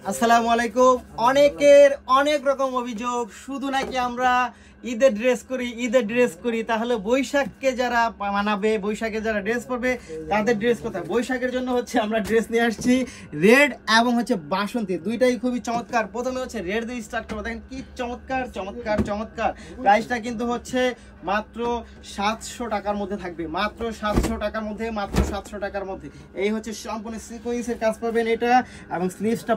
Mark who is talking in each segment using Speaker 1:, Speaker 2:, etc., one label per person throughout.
Speaker 1: আসসালামু আলাইকুম। অনেকের অনেক রকম অভিযোগ, শুধু নাকি আমরা ঈদের ড্রেস করি তাহলে বৈশাখকে যারা মানাবে, বৈশাখে যারা ড্রেস পরবে তাদের ড্রেস কোথায়? বৈশাখের জন্য হচ্ছে আমরা ড্রেস নিয়ে আসছি রেড এবং হচ্ছে বাসন্তী, দুইটাই খুবই চমৎকার। প্রথমে হচ্ছে রেড দিয়ে স্টার্ট করবো। দেখেন কি চমৎকার চমৎকার চমৎকার। প্রাইসটা কিন্তু হচ্ছে মাত্র 700 টাকার মধ্যে থাকবে, মাত্র 700 টাকার মধ্যে, মাত্র 700 টাকার মধ্যে। এই হচ্ছে সম্পূর্ণ সিকোয়েন্সের কাজ পাবেন এটা, এবং স্লিভসটা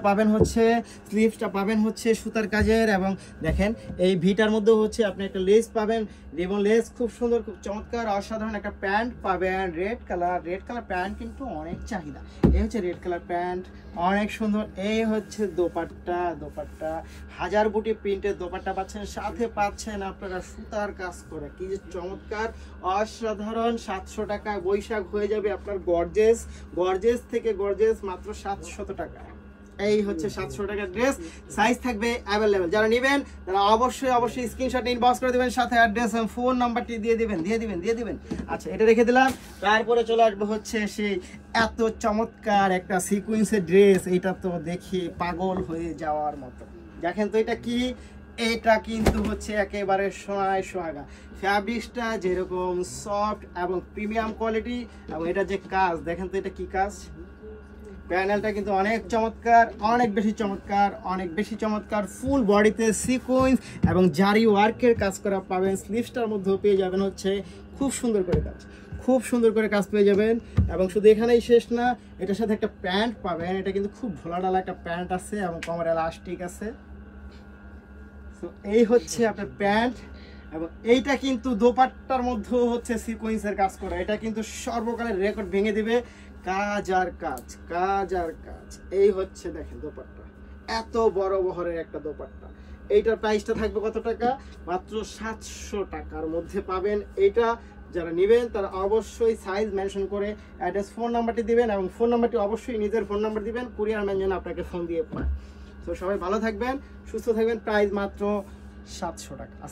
Speaker 1: পাবেন হচ্ছে সুতার কাজের। এবং দেখেন এই ভিটার মধ্যে হচ্ছে আপনি একটা লেস পাবেন, রিবন লেস, খুব সুন্দর, খুব চমৎকার অসাধারণ একটা প্যান্ট পাবেন। রেড কালার প্যান্ট কিন্তু অনেক চাহিদা। এই হচ্ছে রেড কালার প্যান্ট, অনেক সুন্দর। এই হচ্ছে দোপাট্টা, হাজার বুটি প্রিন্টের দোপাট্টা পাচ্ছেন, সাথে পাচ্ছেন আপনারা সুতার কাজ করে। কি যে চমৎকার, অসাধারণ। 700 টাকায় বৈশাখ হয়ে যাবে আপনার গর্জেস থেকে গর্জেস, মাত্র 700 টাকা। এই হচ্ছে 700 টাকার ড্রেস। সাইজ থাকবে অ্যাভেলেবেল। যারা নেবেন তারা অবশ্যই স্ক্রিনশট ইনবক্স করে দিবেন, সাথে অ্যাড্রেস এবং ফোন নাম্বারটি দিয়ে দিবেন। আচ্ছা, এটা রেখে দিলাম। তারপরে চলে আসবো হচ্ছে সেই এত চমৎকার একটা সিকোয়েন্সের ড্রেস। এটা তো দেখি পাগল হয়ে যাওয়ার মতো। দেখেন তো এটা কি? এটা কিন্তু হচ্ছে একেবারে সোহাগা। ফ্যাব্রিক্সটা যেরকম সফট এবং প্রিমিয়াম কোয়ালিটি, এবং এটা যে কাজ দেখেন তো, এটা কি কাজ? প্যানেলটা কিন্তু অনেক চমৎকার, অনেক বেশি চমৎকার। ফুল বডিতে সিকোয়েন্স এবং জারি ওয়ার্কের কাজ করা পাবেন। স্লিভসটার মধ্যেও পেয়ে যাবেন হচ্ছে খুব সুন্দর করে কাজ পেয়ে যাবেন। এবং শুধু এখানেই শেষ না, এটার সাথে একটা প্যান্ট পাবেন। এটা কিন্তু খুব ঢোলাঢালা একটা প্যান্ট আছে এবং কোমরে এলাস্টিক আছে। তো এই হচ্ছে আপনার প্যান্ট, এবং এইটা কিন্তু দোপাট্টার মধ্যেও হচ্ছে সিকোয়েন্সের কাজ করা। এটা কিন্তু সর্বকালের রেকর্ড ভেঙে দিবে। কাজ আর কাজ। এই হচ্ছে দেখেন দোপাট্টা, এত বড় বহরের একটা দোপাট্টা। এইটার প্রাইসটা থাকবে কত টাকা? মাত্র 700 টাকার মধ্যে পাবেন। এইটা যারা নেবেন তারা অবশ্যই সাইজ মেনশন করে অ্যাড্রেস, ফোন নাম্বারটি দিবেন, এবং ফোন নাম্বারটি অবশ্যই নিজের ফোন নাম্বার দিবেন, কুরিয়ার ম্যান যেন আপনাকে ফোন দিয়ে পায়। তো সবাই ভালো থাকবেন, সুস্থ থাকবেন। প্রাইস মাত্র 700 টাকা।